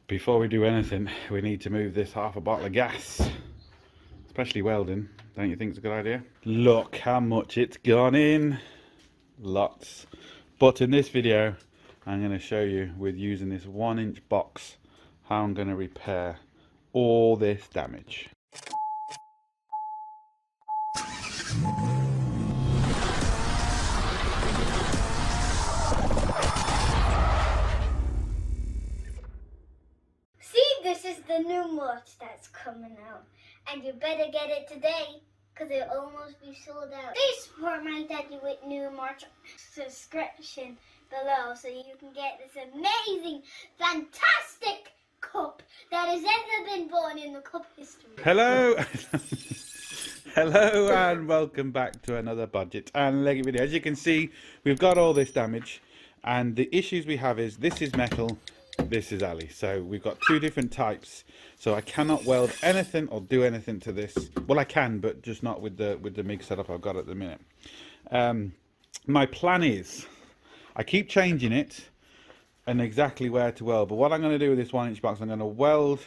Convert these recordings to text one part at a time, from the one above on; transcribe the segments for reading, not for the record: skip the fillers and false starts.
Before we do anything, we need to move this half a bottle of gas. Especially welding, don't you think it's a good idea? Look how much it's gone in. Lots. But in this video, I'm going to show you with using this 1-inch box how I'm going to repair all this damage. This is the new merch that's coming out, and you better get it today because it'll almost be sold out. Please support my daddy with new merch subscription below so you can get this amazing, fantastic cup that has ever been born in the cup history. Hello! Hello and welcome back to another Budget and Leggit video. As you can see, we've got all this damage, and the issues we have is this is metal, this is Ali. So we've got two different types. So I cannot weld anything or do anything to this. Well, I can, but just not with the MIG setup I've got at the minute. My plan is, I keep changing it and exactly where to weld. But what I'm going to do with this 1-inch box, I'm going to weld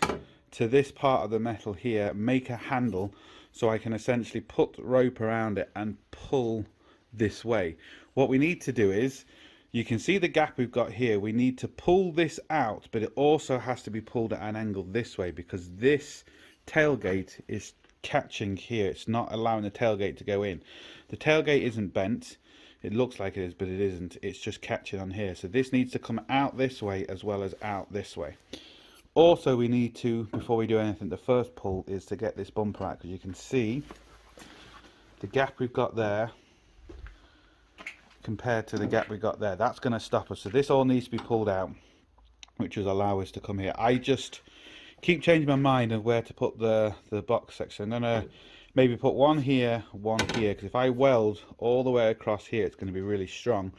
to this part of the metal here, make a handle, so I can essentially put rope around it and pull this way. What we need to do is, you can see the gap we've got here. We need to pull this out, but it also has to be pulled at an angle this way because this tailgate is catching here. It's not allowing the tailgate to go in. The tailgate isn't bent. It looks like it is, but it isn't. It's just catching on here. So this needs to come out this way as well as out this way. Also, we need to, before we do anything, the first pull is to get this bumper out, because you can see the gap we've got there compared to the gap we got there. That's going to stop us. So this all needs to be pulled out, which will allow us to come here. I just keep changing my mind of where to put the box section. I'm going to maybe put one here, because if I weld all the way across here, it's going to be really strong.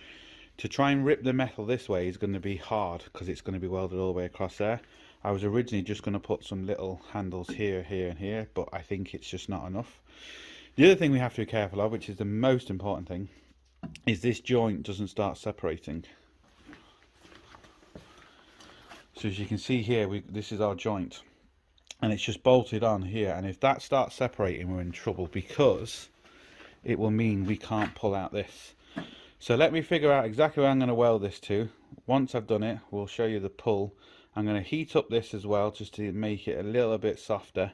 To try and rip the metal this way is going to be hard because it's going to be welded all the way across there. I was originally just going to put some little handles here, here and here, but I think it's just not enough. The other thing we have to be careful of, which is the most important thing, is this joint doesn't start separating. So as you can see here, this is our joint, and it's just bolted on here, and if that starts separating, we're in trouble, because it will mean we can't pull out this. So let me figure out exactly where I'm going to weld this to. Once I've done it, we'll show you the pull. I'm going to heat up this as well, just to make it a little bit softer,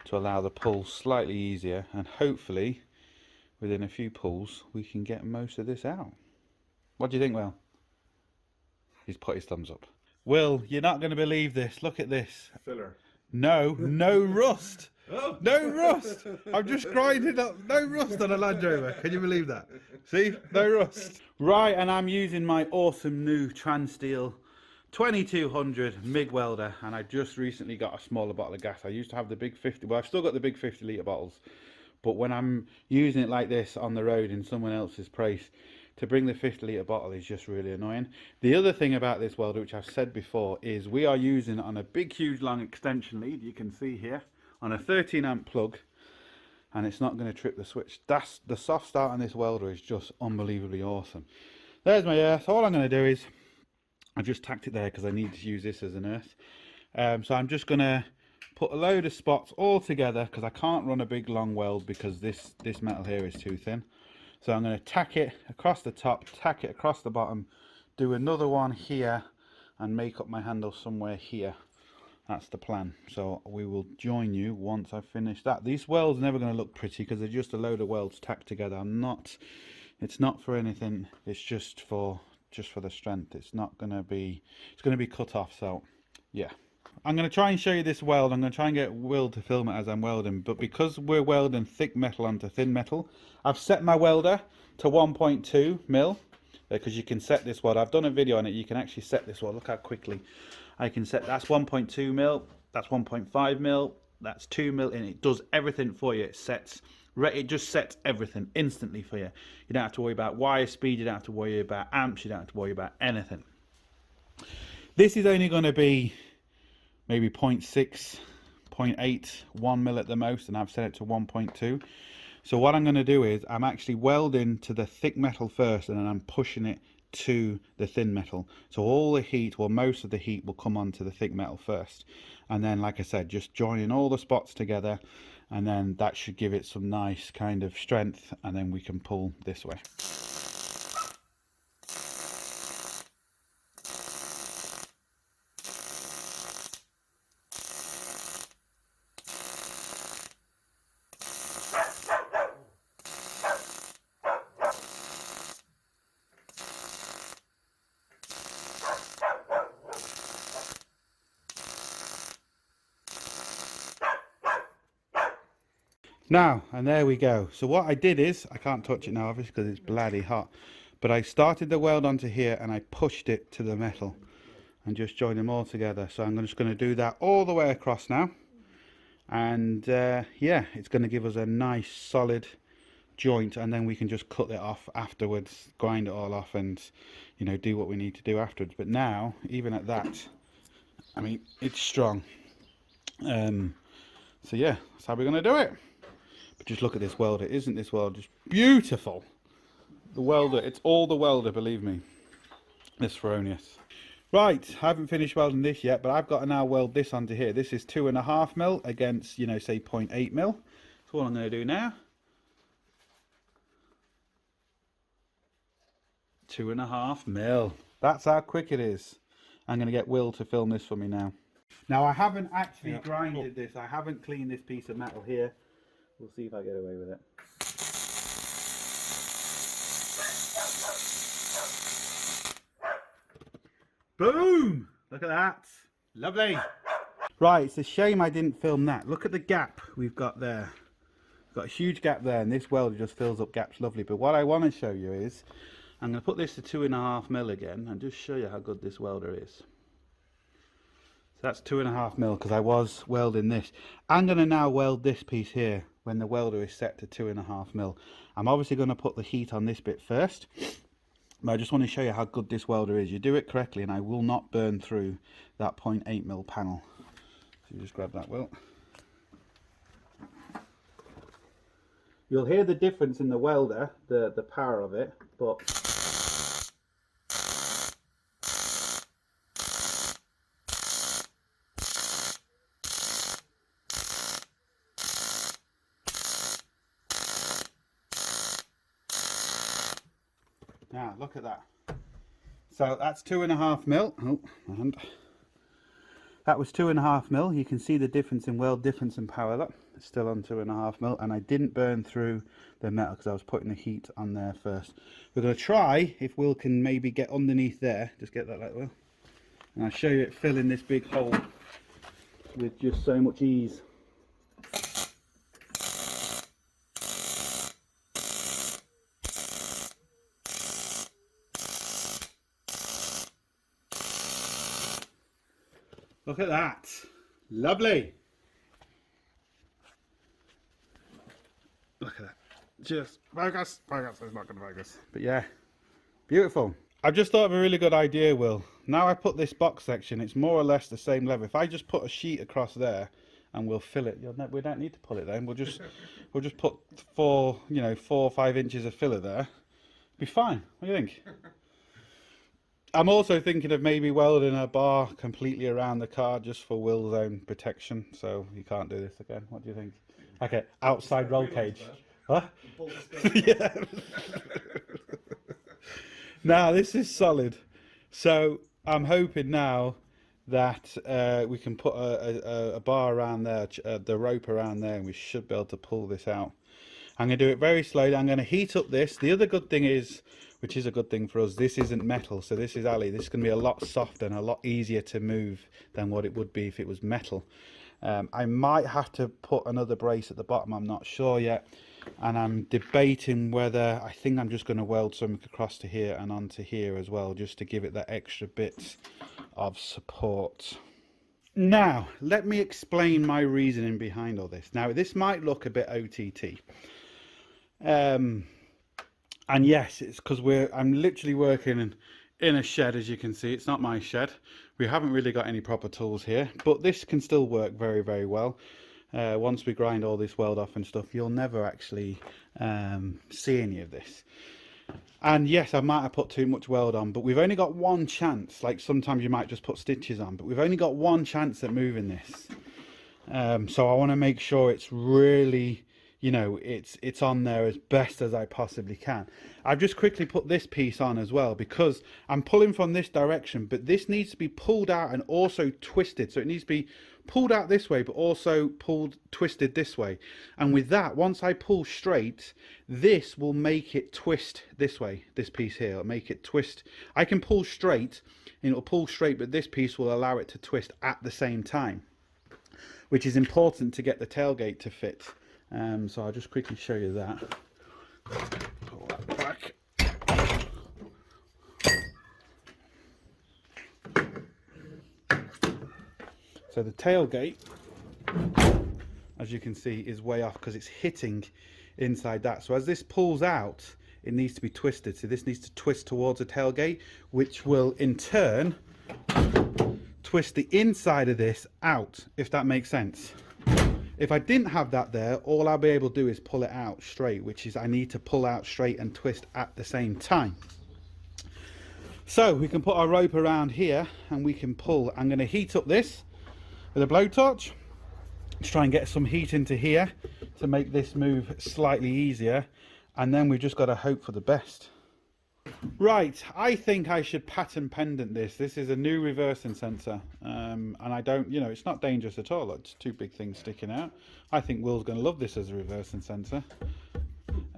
to allow the pull slightly easier, and hopefully within a few pulls we can get most of this out. What do you think, Will? He's put his thumbs up. Will, you're not going to believe this. Look at this. Filler. No rust. Oh. No rust. I'm just grinding up. No rust on a Land Rover. Can you believe that? See? No rust. Right, and I'm using my awesome new Transsteel 2200 MIG welder, and I just recently got a smaller bottle of gas. I used to have the big 50, well, I've still got the big 50-litre bottles. But when I'm using it like this on the road in someone else's place, to bring the 50-litre bottle is just really annoying. The other thing about this welder, which I've said before, is we are using it on a big, huge, long extension lead, you can see here, on a 13-amp plug, and it's not going to trip the switch. That's the soft start on this welder is just unbelievably awesome. There's my earth. All I'm going to do is, I've just tacked it there because I need to use this as an earth. So I'm just going to put a load of spots all together, because I can't run a big long weld because this metal here is too thin. So I'm going to tack it across the top, tack it across the bottom, do another one here, and make up my handle somewhere here. That's the plan. So we will join you once I've finished that. These welds are never going to look pretty because they're just a load of welds tacked together. It's not for anything. It's just for the strength. It's not going to be. It's going to be cut off. So yeah. I'm going to try and show you this weld. I'm going to try and get Will to film it as I'm welding, but because we're welding thick metal onto thin metal, I've set my welder to 1.2 mil, because you can set this weld. I've done a video on it. You can actually set this weld. Look how quickly I can set. That's 1.2 mil, that's 1.5 mil, that's 2 mil, and it does everything for you. It just sets everything instantly for you. You don't have to worry about wire speed, you don't have to worry about amps, you don't have to worry about anything. This is only going to be maybe 0.6, 0.8, 1 mil at the most, and I've set it to 1.2. So what I'm going to do is I'm actually welding to the thick metal first, and then I'm pushing it to the thin metal. So all the heat, or most of the heat, will come onto the thick metal first, and then, like I said, just joining all the spots together, and then that should give it some nice kind of strength, and then we can pull this way. Now, and there we go. So what I did is, I can't touch it now obviously because it's bloody hot, but I started the weld onto here and I pushed it to the metal and just joined them all together. So I'm just going to do that all the way across now, and yeah, it's going to give us a nice solid joint, and then we can just cut it off afterwards, grind it all off, and you know, do what we need to do afterwards. But now, even at that, I mean, it's strong. So yeah, that's how we're going to do it. But just look at this welder. Isn't this welder just beautiful? The welder, it's all the welder, believe me. This Feronius. Right, I haven't finished welding this yet, but I've got to now weld this onto here. This is 2.5 mil against, you know, say 0.8 mil. So what I'm going to do now, 2.5 mil. That's how quick it is. I'm going to get Will to film this for me now. Now, I haven't actually grinded this. I haven't cleaned this piece of metal here. We'll see if I get away with it. Boom! Look at that. Lovely. Right, it's a shame I didn't film that. Look at the gap we've got there. We've got a huge gap there, and this welder just fills up gaps lovely. But what I want to show you is, I'm going to put this to 2.5 mil again and just show you how good this welder is. So that's 2.5 mil because I was welding this. I'm going to now weld this piece here when the welder is set to 2.5 mil. I'm obviously going to put the heat on this bit first, but I just want to show you how good this welder is. You do it correctly and I will not burn through that 0.8 mil panel. So you just grab that, Will. You'll hear the difference in the welder, the power of it, but now look at that. So that's 2.5 mil. Oh, and that was 2.5 mil. You can see the difference in weld, difference in power. Look, it's still on 2.5 mil, and I didn't burn through the metal because I was putting the heat on there first. We're going to try if Will can maybe get underneath there. Just get that like Will, and I'll show you it filling this big hole with just so much ease. Look at that. Lovely. Look at that. Just focus. Focus. It's not going to focus. But yeah, beautiful. I've just thought of a really good idea, Will. Now I put this box section, it's more or less the same level. If I just put a sheet across there and we'll fill it, we don't need to pull it then. We'll just put 4 or 5 inches of filler there. Be fine. What do you think? I'm also thinking of maybe welding a bar completely around the car just for Will's own protection, so he can't do this again. What do you think? Okay, outside roll cage. Huh? Yeah. Now this is solid, so I'm hoping now that we can put a bar around there, the rope around there, and we should be able to pull this out. I'm going to do it very slowly. I'm going to heat up this. The other good thing is, which is a good thing for us, this isn't metal, so this is alley. This is going to be a lot softer and a lot easier to move than what it would be if it was metal. I might have to put another brace at the bottom, I'm not sure yet, and I'm debating whether, I think I'm just going to weld something across to here and onto here as well, just to give it that extra bit of support. Now let me explain my reasoning behind all this. Now this might look a bit OTT, and yes, it's because I'm literally working in a shed. As you can see, it's not my shed. We haven't really got any proper tools here, but this can still work very, very well. Once we grind all this weld off and stuff, you'll never actually see any of this. And yes, I might have put too much weld on, but we've only got one chance. Like sometimes you might just put stitches on, but we've only got one chance at moving this. So I want to make sure it's really, you know, it's on there as best as I possibly can. I've just quickly put this piece on as well because I'm pulling from this direction, but this needs to be pulled out and also twisted. So it needs to be pulled out this way, but also twisted this way. And with that, once I pull straight, this will make it twist this way. This piece here will make it twist. I can pull straight and it'll pull straight, but this piece will allow it to twist at the same time, which is important to get the tailgate to fit. So I'll just quickly show you that. Pull that back. So the tailgate, as you can see, is way off because it's hitting inside that. So as this pulls out, it needs to be twisted. So this needs to twist towards the tailgate, which will in turn twist the inside of this out, if that makes sense. If I didn't have that there, all I'll be able to do is pull it out straight, which is I need to pull out straight and twist at the same time. So we can put our rope around here and we can pull. I'm going to heat up this with a blowtorch to try and get some heat into here to make this move slightly easier, and then we've just got to hope for the best. Right, I think I should pattern pendant this. This is a new reversing sensor, and I don't, you know, it's not dangerous at all. It's two big things sticking out. I think Will's going to love this as a reversing sensor.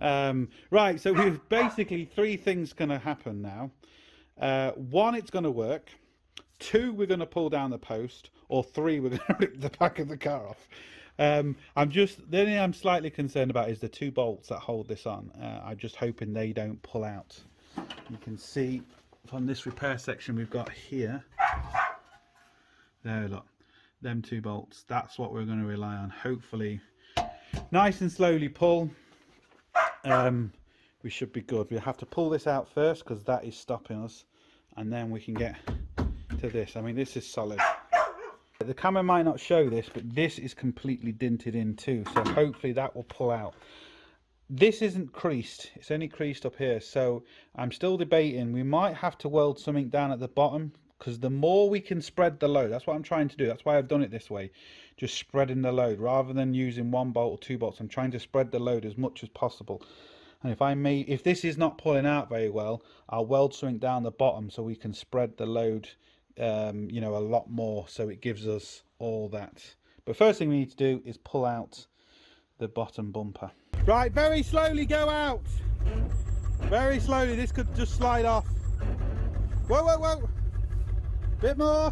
Right, so we've basically three things going to happen now. One, it's going to work. Two, we're going to pull down the post, or three, we're going to rip the back of the car off. The only thing I'm slightly concerned about is the two bolts that hold this on. I'm just hoping they don't pull out. You can see from this repair section we've got here, there, look, them two bolts, that's what we're going to rely on. Hopefully nice and slowly pull. We should be good. We'll have to pull this out first because that is stopping us, and then we can get to this. I mean, this is solid. The camera might not show this, but this is completely dinted in too, so hopefully that will pull out. This isn't creased, it's only creased up here, so I'm still debating. We might have to weld something down at the bottom, because the more we can spread the load, that's what I'm trying to do. That's why I've done it this way, just spreading the load rather than using one bolt or two bolts. I'm trying to spread the load as much as possible. And if this is not pulling out very well, I'll weld something down the bottom so we can spread the load you know, a lot more, so it gives us all that. But first thing we need to do is pull out the bottom bumper. Right, very slowly go out. Very slowly, this could just slide off. Whoa, whoa, whoa. Bit more.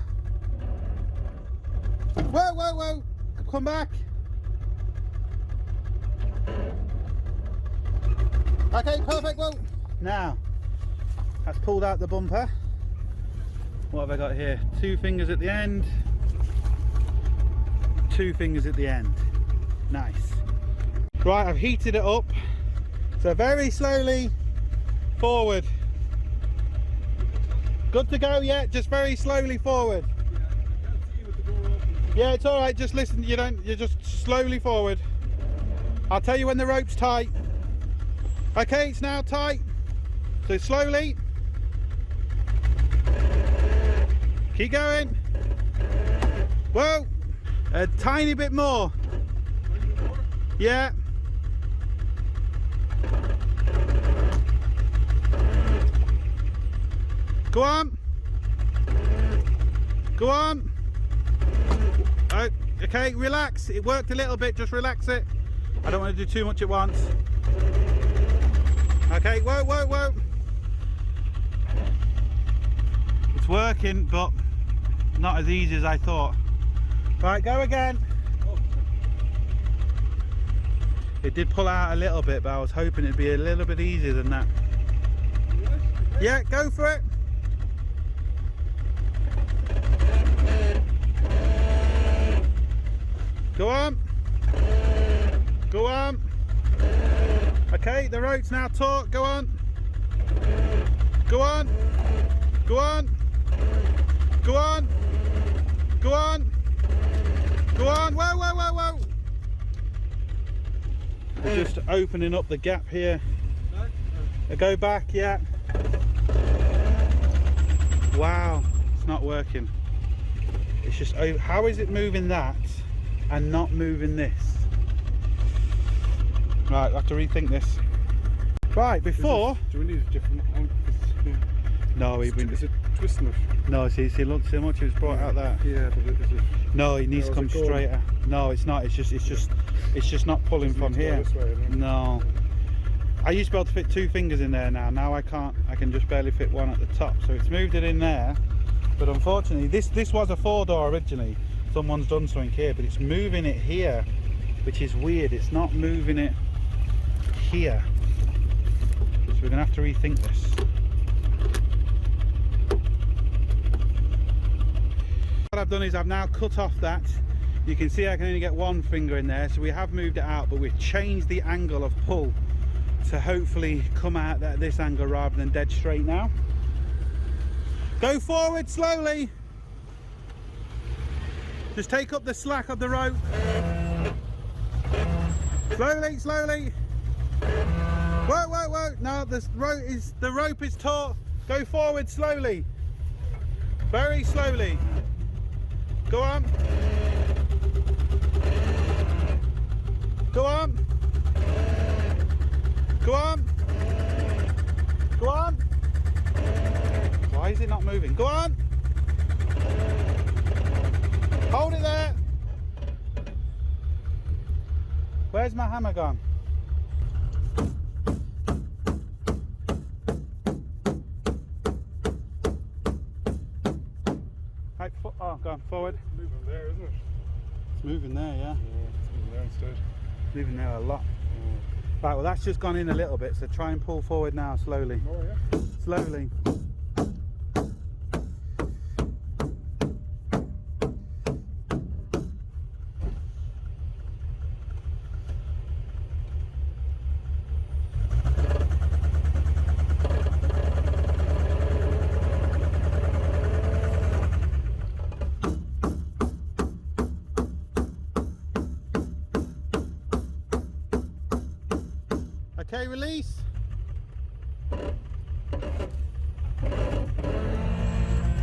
Whoa, whoa, whoa. Come back. Okay, perfect, whoa. Now, that's pulled out the bumper. What have I got here? Two fingers at the end. Two fingers at the end. Nice. Right, I've heated it up. So very slowly forward. Good to go yet? Just very slowly forward. Yeah, it's all right. Just listen. You're just slowly forward. I'll tell you when the rope's tight. Okay, it's now tight. So slowly. Keep going. Whoa. A tiny bit more. Yeah. Go on. Go on. Oh, okay, relax. It worked a little bit. Just relax it. I don't want to do too much at once. Okay, whoa, whoa, whoa. It's working, but not as easy as I thought. Right, go again. It did pull out a little bit, but I was hoping it'd be a little bit easier than that. Yeah, go for it. Go on. Go on. Okay, the rope's now taut. Go on. Go on. Go on. Go on. Go on. Go on. Whoa, whoa, whoa, whoa. We're just opening up the gap here. Go back, yeah. Wow, it's not working. It's just, how is it moving that and not moving this? Right, I have to rethink this. Right, before... Do we need a different one? No, Is it twisting it? No, see, look so much it's brought out there. Yeah, but is it... No, it needs to come straighter. No, it's not. It's just not pulling from here. This way, no. I used to be able to fit 2 fingers in there now. Now I can't. I can just barely fit one at the top. So it's moved it in there. But unfortunately, this was a 4-door originally. Someone's done something here, but it's moving it here, which is weird. It's not moving it here. So we're gonna have to rethink this. What I've done is I've now cut off that. You can see I can only get 1 finger in there, so we have moved it out, but we've changed the angle of pull to hopefully come out at this angle rather than dead straight now. Go forward slowly. Just take up the slack of the rope. Slowly, slowly. Whoa, whoa, whoa. No, the rope is taut. Go forward slowly. Very slowly. Go on. Go on. Go on. Go on. Why is it not moving? Go on. Hold it there. Where's my hammer gone? Oh, gone forward. It's moving there, isn't it? It's moving there, yeah. It's moving there instead. It's moving there a lot. Right, well that's just gone in a little bit, so try and pull forward now slowly. Oh yeah. Slowly. Okay, release.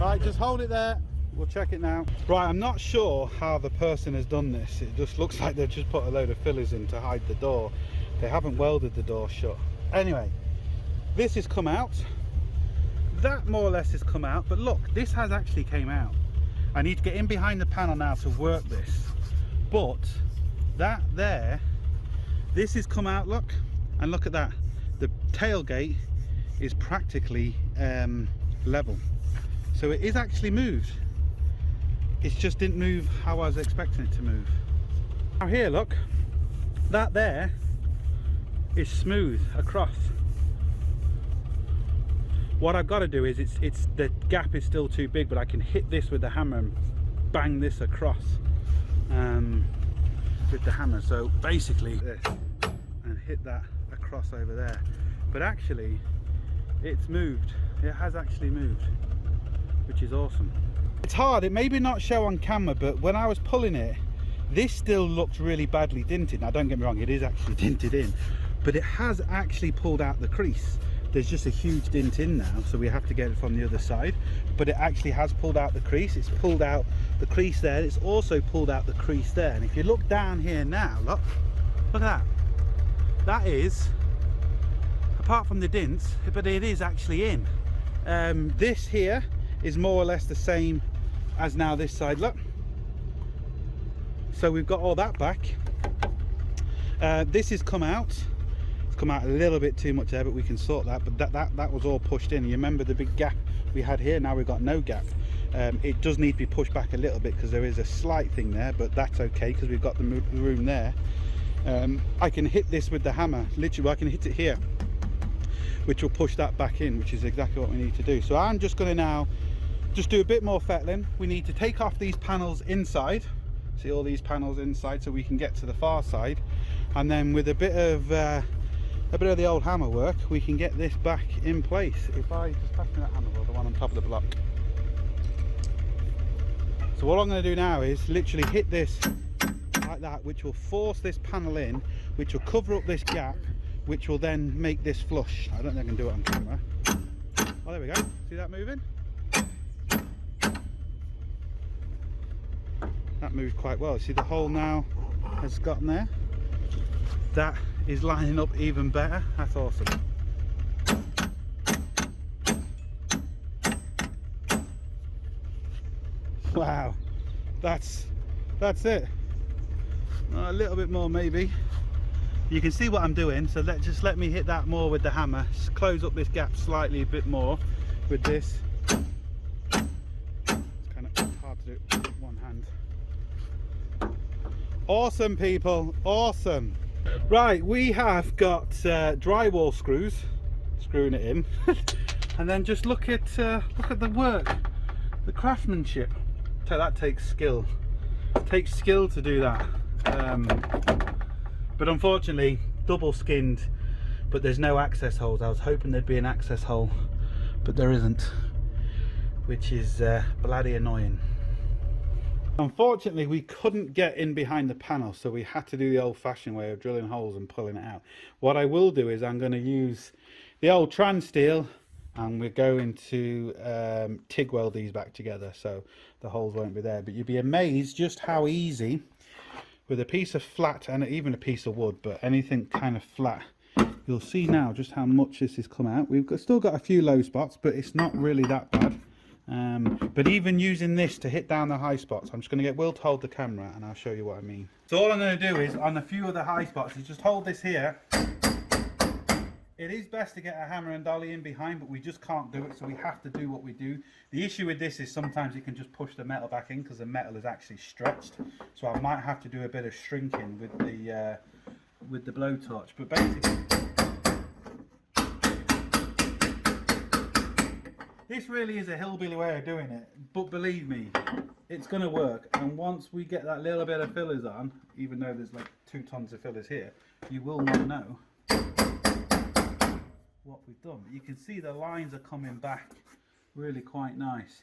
Right, just hold it there. We'll check it now. Right, I'm not sure how the person has done this. It just looks like they've just put a load of fillers in to hide the door. They haven't welded the door shut. Anyway, this has come out. That more or less has come out, but look, this has actually came out. I need to get in behind the panel now to work this. But that there, this has come out, look. And look at that, the tailgate is practically level. So it is actually moved. It just didn't move how I was expecting it to move. Now here, look, that there is smooth across. What I've got to do is, it's the gap is still too big, but I can hit this with the hammer and bang this across with the hammer. So basically this, and hit that across over there, but actually it's moved. It has actually moved, which is awesome. It's hard, it maybe not show on camera, but when I was pulling it, this still looked really badly dinted. Now don't get me wrong, it is actually dinted in, but it has actually pulled out the crease. There's just a huge dint in now, so we have to get it from the other side, but it actually has pulled out the crease. It's pulled out the crease there, it's also pulled out the crease there, and if you look down here now, look at that. That is, apart from the dents, but it is actually in. This here is more or less the same as now this side, look. So we've got all that back. This has come out. It's come out a little bit too much there, but we can sort that. But that was all pushed in. You remember the big gap we had here? Now we've got no gap. It does need to be pushed back a little bit because there is a slight thing there, but that's okay because we've got the room there. I can hit this with the hammer, literally I can hit it here, which will push that back in, which is exactly what we need to do. So I'm just going to now just do a bit more fettling. We need to take off these panels inside, see all these panels inside, so we can get to the far side, and then with a bit of the old hammer work, we can get this back in place. If I just pass me that hammer, or the one on top of the block. So what I'm going to do now is literally hit this like that, which will force this panel in, which will cover up this gap, which will then make this flush. I don't think I can do it on camera. Oh, there we go. See that moving? That moved quite well. See the hole now has gotten there? That is lining up even better. That's awesome. Wow, that's it. A little bit more maybe. You can see what I'm doing, so just let me hit that more with the hammer. Just close up this gap slightly a bit more with this. It's kind of hard to do with one hand. Awesome, people, awesome. Right, we have got drywall screws, screwing it in, and then just look at the work, the craftsmanship. So that takes skill. It takes skill to do that. But unfortunately, double skinned, but there's no access holes. I was hoping there'd be an access hole, but there isn't, which is bloody annoying. Unfortunately, we couldn't get in behind the panel, so we had to do the old-fashioned way of drilling holes and pulling it out. What I will do is I'm going to use the old trans steel, and we're going to TIG weld these back together so the holes won't be there. But you'd be amazed just how easy, with a piece of flat and even a piece of wood, but anything kind of flat, you'll see now just how much this has come out. Still got a few low spots, but it's not really that bad. But even using this to hit down the high spots, I'm just going to get Will to hold the camera and I'll show you what I mean. So all I'm going to do is, on a few of the high spots, is just hold this here. It is best to get a hammer and dolly in behind, but we just can't do it, so we have to do what we do. The issue with this is sometimes you can just push the metal back in because the metal is actually stretched. So I might have to do a bit of shrinking with the blowtorch. But basically, this really is a hillbilly way of doing it, but believe me, it's going to work. And once we get that little bit of fillers on, even though there's like 2 tons of fillers here, you will not know what we've done. But you can see the lines are coming back really quite nice.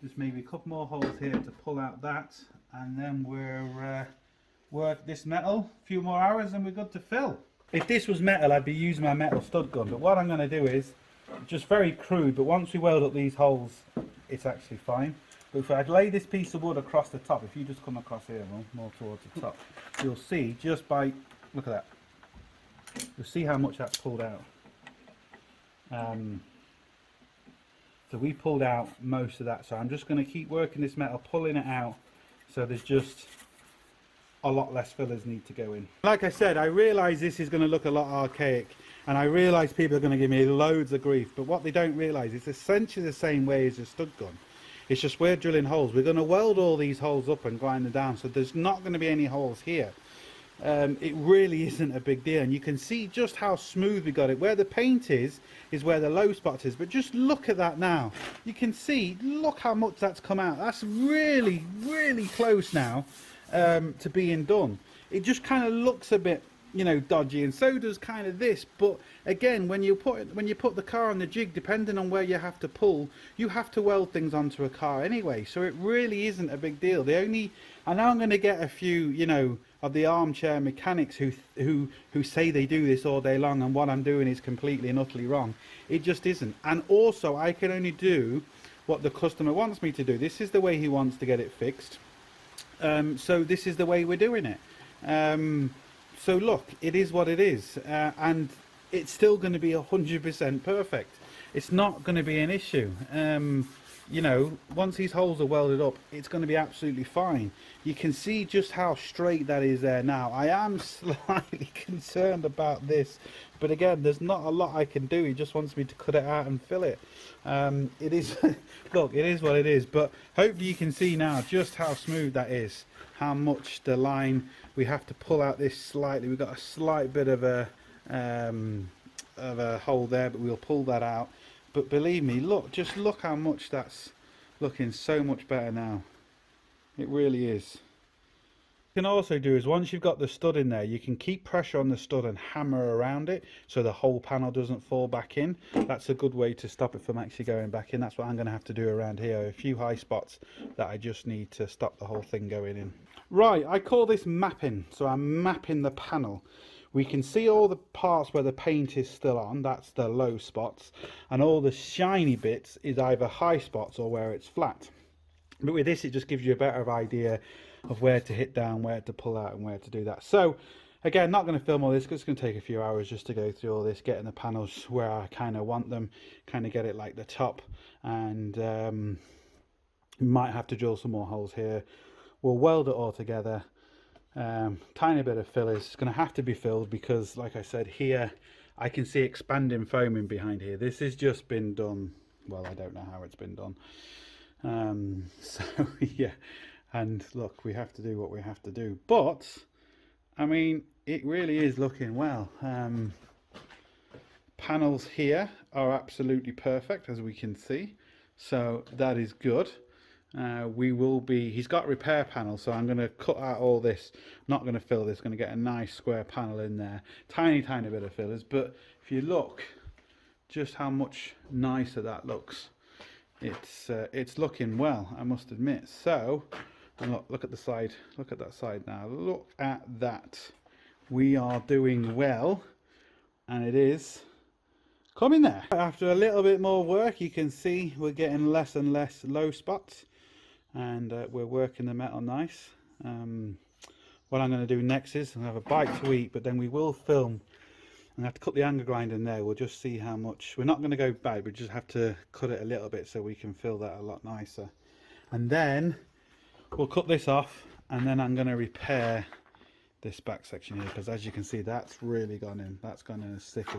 Just maybe a couple more holes here to pull out that, and then we're work this metal a few more hours and we're good to fill. If this was metal, I'd be using my metal stud gun, but what I'm going to do is just very crude, but once we weld up these holes it's actually fine. But if I'd lay this piece of wood across the top, if you just come across here more towards the top, you'll see just by, look at that, you'll see how much that's pulled out. So we pulled out most of that, so I'm just going to keep working this metal, pulling it out, so there's just a lot less fillers need to go in. Like I said, I realise this is going to look a lot archaic, and I realise people are going to give me loads of grief, but what they don't realise is essentially the same way as a stud gun. It's just we're drilling holes. We're going to weld all these holes up and grind them down, so there's not going to be any holes here. It really isn't a big deal, and you can see just how smooth we got it. Where the paint is where the low spots is, but just look at that now. You can see, look how much that's come out. That's really close now to being done. It just kind of looks a bit, you know, dodgy, and so does kind of this. But again, when you put the car on the jig, depending on where you have to pull, you have to weld things onto a car anyway, so it really isn't a big deal. I know I'm going to get a few, you know, of the armchair mechanics who say they do this all day long and what I'm doing is completely and utterly wrong. It just isn't. And also, I can only do what the customer wants me to do. This is the way he wants to get it fixed, so this is the way we're doing it. So look, it is what it is, and it's still going to be 100% perfect. It's not going to be an issue. You know, once these holes are welded up, it's going to be absolutely fine. You can see just how straight that is there now. I am slightly concerned about this, but again, there's not a lot I can do. He just wants me to cut it out and fill it. It is, look, it is what it is, but hopefully you can see now just how smooth that is, how much the line, we have to pull out this slightly. We've got a slight bit of a hole there, but we'll pull that out. But believe me, look, just look how much that's looking so much better now. It really is. What you can also do is, once you've got the stud in there, you can keep pressure on the stud and hammer around it so the whole panel doesn't fall back in. That's a good way to stop it from actually going back in. That's what I'm going to have to do around here. A few high spots that I just need to stop the whole thing going in. Right, I call this mapping. So I'm mapping the panel. we can see all the parts where the paint is still on, that's the low spots, and all the shiny bits is either high spots or where it's flat. But with this, it just gives you a better idea of where to hit down, where to pull out, and where to do that. So again, not going to film all this because it's going to take a few hours just to go through all this, getting the panels where I kind of want them, kind of get it like the top, and might have to drill some more holes here. We'll weld it all together. Tiny bit of fillers. It's going to have to be filled because, like I said, here I can see expanding foaming behind here. This has just been done. Well, I don't know how it's been done. So yeah, and look, we have to do what we have to do. But I mean, it really is looking well. Panels here are absolutely perfect, as we can see. So that is good. He's got repair panels, so I'm going to cut out all this, not going to fill this, going to get a nice square panel in there, tiny bit of fillers. But if you look just how much nicer that looks, it's looking well, I must admit. So, and look at the side, look at that side now, look at that. We are doing well, and it is coming there. After a little bit more work, you can see we're getting less and less low spots, and we're working the metal nice. What I'm going to do next is I'm going to have a bite to eat, but then we will film. I'm going to have to cut the angle grind in there. We'll just see how much. We're not going to go bad, we just have to cut it a little bit so we can fill that a lot nicer. And then we'll cut this off, and then I'm going to repair this back section here, because as you can see, that's really gone in. That's gone in as thick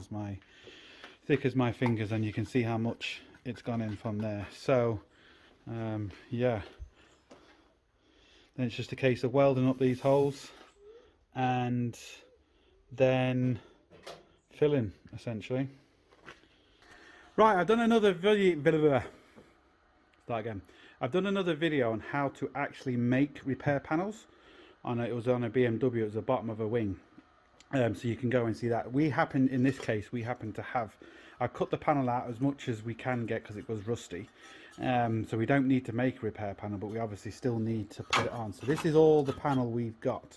as my fingers, and you can see how much it's gone in from there. So yeah, then it's just a case of welding up these holes and then filling, essentially. Right, I've done another video. Start again. I've done another video on how to actually make repair panels. It was on a BMW. It was the bottom of a wing. So you can go and see that. In this case, we happen to have, I cut the panel out as much as we can get because it was rusty. So we don't need to make a repair panel, but we obviously still need to put it on. So this is all the panel we've got,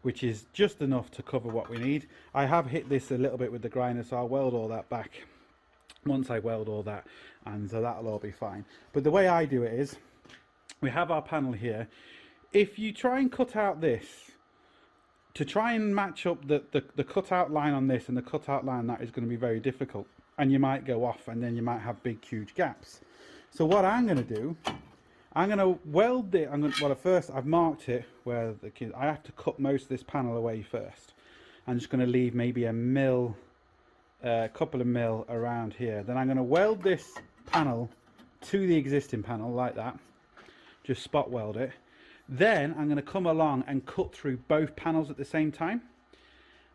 which is just enough to cover what we need. I have hit this a little bit with the grinder, so I'll weld all that back once I weld all that, and so that'll all be fine. But the way I do it is, we have our panel here. If you try and cut out this, to try and match up the cutout line on this and the cutout line on that is going to be very difficult, and you might go off, and then you might have big huge gaps. So what I'm going to do, I'm going to weld it. Well, at first I've marked it where I have to cut most of this panel away first. I'm just going to leave maybe a couple of mil around here. Then I'm going to weld this panel to the existing panel like that. Just spot weld it. Then I'm going to come along and cut through both panels at the same time,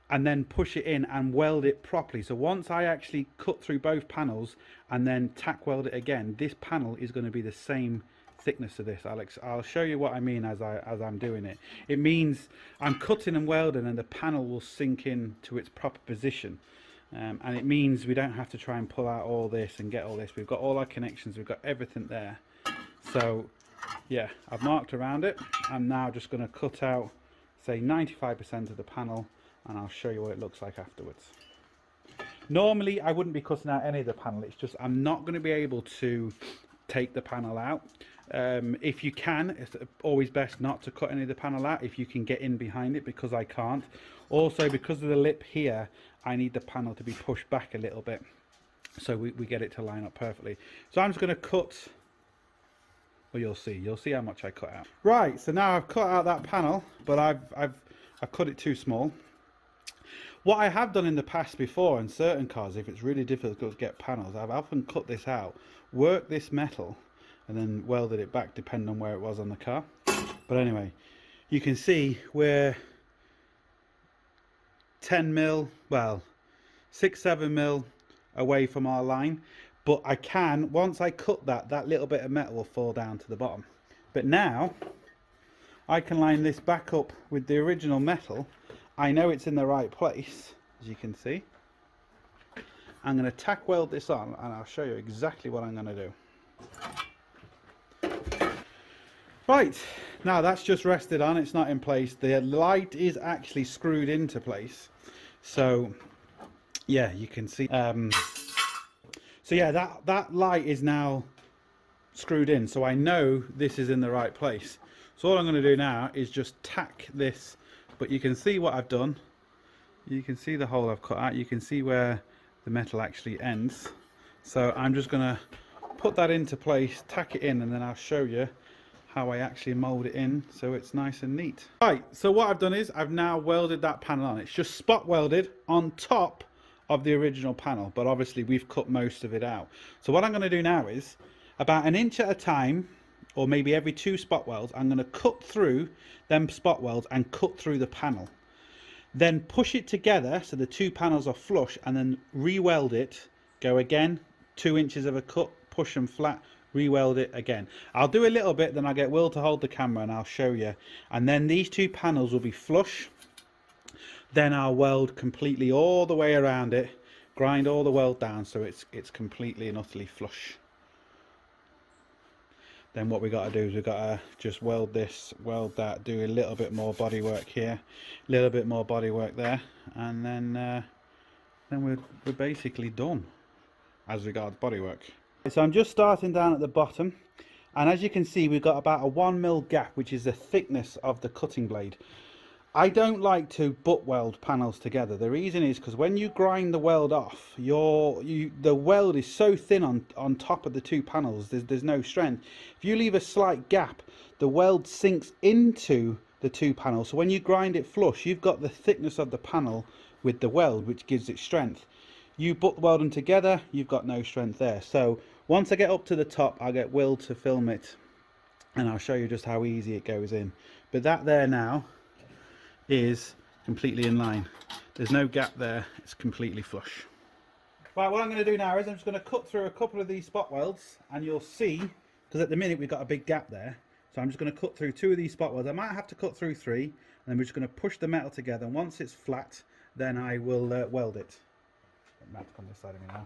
and then push it in and weld it properly. So once I actually cut through both panels and then tack weld it again, this panel is going to be the same thickness of this. I'll show you what I mean as I'm doing it. It means I'm cutting and welding, and the panel will sink in to its proper position. And it means we don't have to try and pull out all this and get all this. We've got all our connections, we've got everything there. So yeah, I've marked around it. I'm now just going to cut out, say, 95% of the panel, and I'll show you what it looks like afterwards. Normally I wouldn't be cutting out any of the panel, it's just I'm not going to be able to take the panel out. If you can, it's always best not to cut any of the panel out if you can get in behind it, because I can't. Also, because of the lip here, I need the panel to be pushed back a little bit so we get it to line up perfectly. So I'm just going to cut. Well, you'll see how much I cut out. Right, so now I've cut out that panel, but I've cut it too small. What I have done in the past before in certain cars, if it's really difficult to get panels, I've often cut this out, worked this metal, and then welded it back depending on where it was on the car. But anyway, you can see we're 10 mil, well, 6-7 mil away from our line. But I can, once I cut that little bit of metal will fall down to the bottom. But now I can line this back up with the original metal. I know it's in the right place, as you can see. I'm going to tack weld this on, and I'll show you exactly what I'm going to do. Right, now that's just rested on, it's not in place. The light is actually screwed into place. So yeah, you can see. So yeah, that light is now screwed in, so I know this is in the right place. So all I'm going to do now is just tack this, but you can see what I've done. You can see the hole I've cut out. You can see where the metal actually ends. So I'm just going to put that into place, tack it in, and then I'll show you how I actually mold it in so it's nice and neat. Right, so what I've done is I've now welded that panel on. It's just spot welded on top of the original panel, but obviously we've cut most of it out. So what I'm going to do now is about 1 inch at a time, or maybe every 2 spot welds, I'm going to cut through them spot welds and cut through the panel. Then push it together so the 2 panels are flush, and then re-weld it. Go again, 2 inches of a cut, push them flat, re-weld it again. I'll do a little bit, then I'll get Will to hold the camera and I'll show you. And then these 2 panels will be flush. Then I'll weld completely all the way around it, grind all the weld down so it's completely and utterly flush. Then what we got to do is we've got to just weld this, weld that, do a little bit more body work here, a little bit more body work there, and then we're basically done as regards body work. So I'm just starting down at the bottom, and as you can see we've got about a 1 mil gap, which is the thickness of the cutting blade. I don't like to butt weld panels together. The reason is because when you grind the weld off, the weld is so thin on top of the 2 panels, there's no strength. If you leave a slight gap, the weld sinks into the 2 panels. So when you grind it flush, you've got the thickness of the panel with the weld, which gives it strength. You butt weld them together, you've got no strength there. So once I get up to the top, I'll get Will to film it, and I'll show you just how easy it goes in. But that there now is completely in line. There's no gap there, it's completely flush. Right, what I'm going to do now is I'm just going to cut through a couple of these spot welds, and you'll see, because at the minute we've got a big gap there, so I'm just going to cut through 2 of these spot welds. I might have to cut through 3, and then we're just going to push the metal together, and once it's flat, then I will weld it. I'm have to come this side of me now.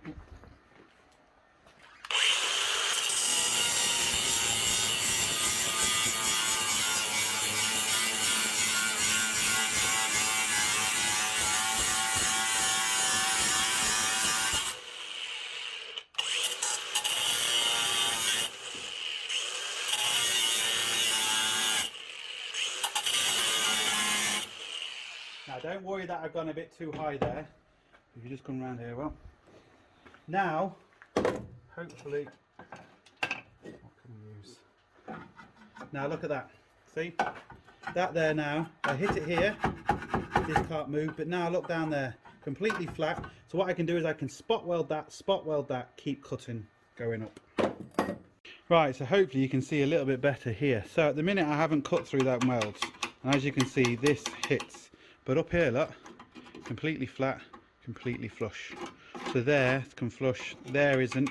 Now don't worry that I've gone a bit too high there. If you just come around here, well. Now, hopefully, what can we use? Now look at that. See? That there now, I hit it here, this can't move, but now look down there, completely flat. So what I can do is I can spot weld that, keep cutting, going up. Right, so hopefully you can see a little bit better here. So at the minute I haven't cut through that welds, and as you can see this hits. But up here, look, completely flat, completely flush. So there can flush, there isn't.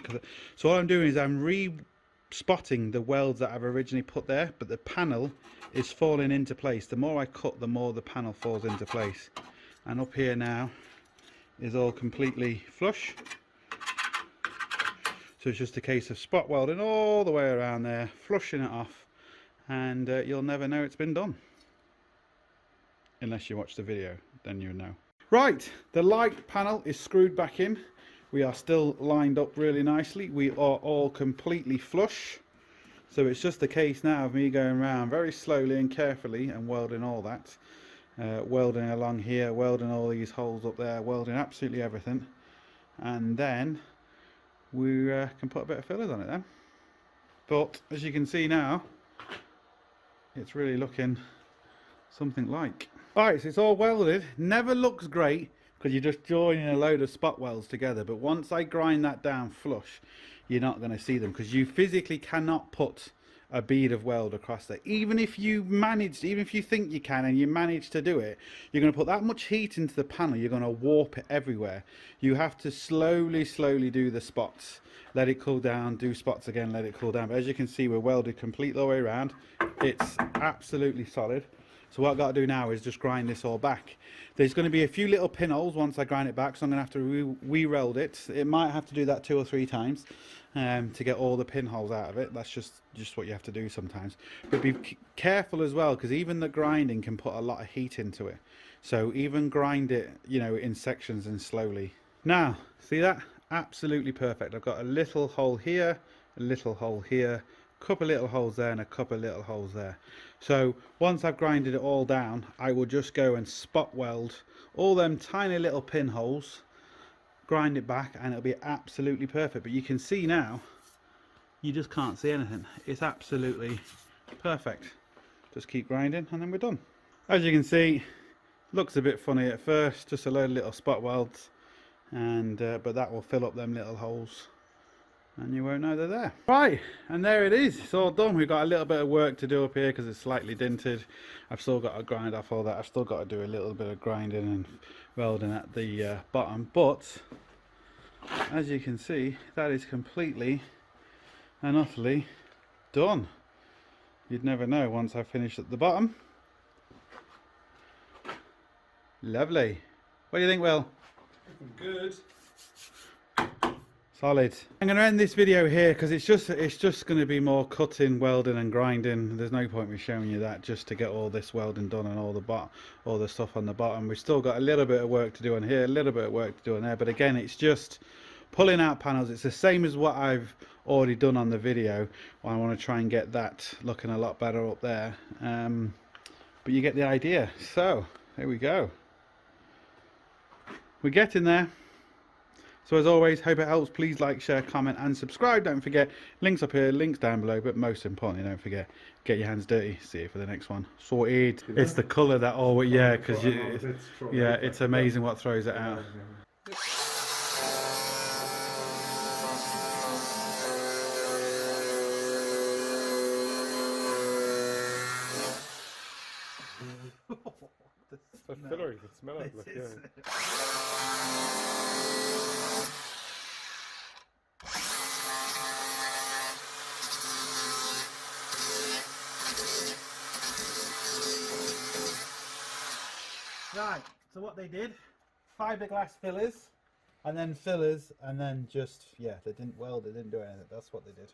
So all I'm doing is I'm re-spotting the welds that I've originally put there, but the panel is falling into place. The more I cut, the more the panel falls into place. And up here now is all completely flush. So it's just a case of spot welding all the way around there, flushing it off, and you'll never know it's been done. Unless you watch the video, then you'll know. Right, the light panel is screwed back in. We are still lined up really nicely. We are all completely flush. So it's just a case now of me going around very slowly and carefully and welding all that. Welding along here, welding all these holes up there, welding absolutely everything. And then we can put a bit of fillers on it then. But as you can see now, it's really looking something like. Alright, so it's all welded. Never looks great because you're just joining a load of spot welds together, but once I grind that down flush, you're not going to see them because you physically cannot put a bead of weld across there. Even if you think you can and you manage to do it, you're going to put that much heat into the panel, you're going to warp it everywhere. You have to slowly do the spots, let it cool down, do spots again, let it cool down. But as you can see, we're welded complete the way around. It's absolutely solid. So what I've got to do now is just grind this all back. There's going to be a few little pinholes once I grind it back, so I'm going to have to re-weld it. It might have to do that 2 or 3 times. to get all the pinholes out of it. That's just what you have to do sometimes. But be careful as well, because even the grinding can put a lot of heat into it. So even grind it, you know, in sections and slowly. Now, see that? Absolutely perfect. I've got a little hole here, a little hole here, a couple of little holes there, and a couple of little holes there. So once I've grinded it all down, I will just go and spot weld all them tiny little pinholes, grind it back, and it'll be absolutely perfect. But you can see now, you just can't see anything. It's absolutely perfect. Just keep grinding and then we're done. As you can see, looks a bit funny at first, just a load of little spot welds, and but that will fill up them little holes and you won't know they're there. Right, and there it is. It's all done. We've got a little bit of work to do up here because it's slightly dinted. I've still got to grind off all that. I've still got to do a little bit of grinding and welding at the bottom, but as you can see, that is completely and utterly done. You'd never know once I finish at the bottom. Lovely. What do you think, Will? Good. Solid. I'm going to end this video here because it's just going to be more cutting, welding and grinding. There's no point me showing you that, just to get all this welding done and all the stuff on the bottom. We've still got a little bit of work to do on here, a little bit of work to do on there, but again, it's just pulling out panels. It's the same as what I've already done on the video. I want to try and get that looking a lot better up there, but you get the idea. So there we go, we're getting there. So as always, hope it helps. Please like, share, comment and subscribe. Don't forget, links up here, links down below, but most importantly, don't forget, get your hands dirty. See you for the next one. Sorted. It's the colour that always, yeah, because yeah, it's amazing what throws it out. It's a filler, you can smell it. Like, yeah. Right, so what they did, fiberglass fillers, and then fillers, and then just, yeah, they didn't weld, they didn't do anything. That's what they did.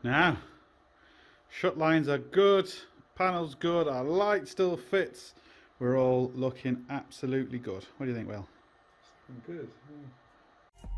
Now, shut lines are good, panel's good, our light still fits. We're all looking absolutely good. What do you think, Will? Good. Yeah.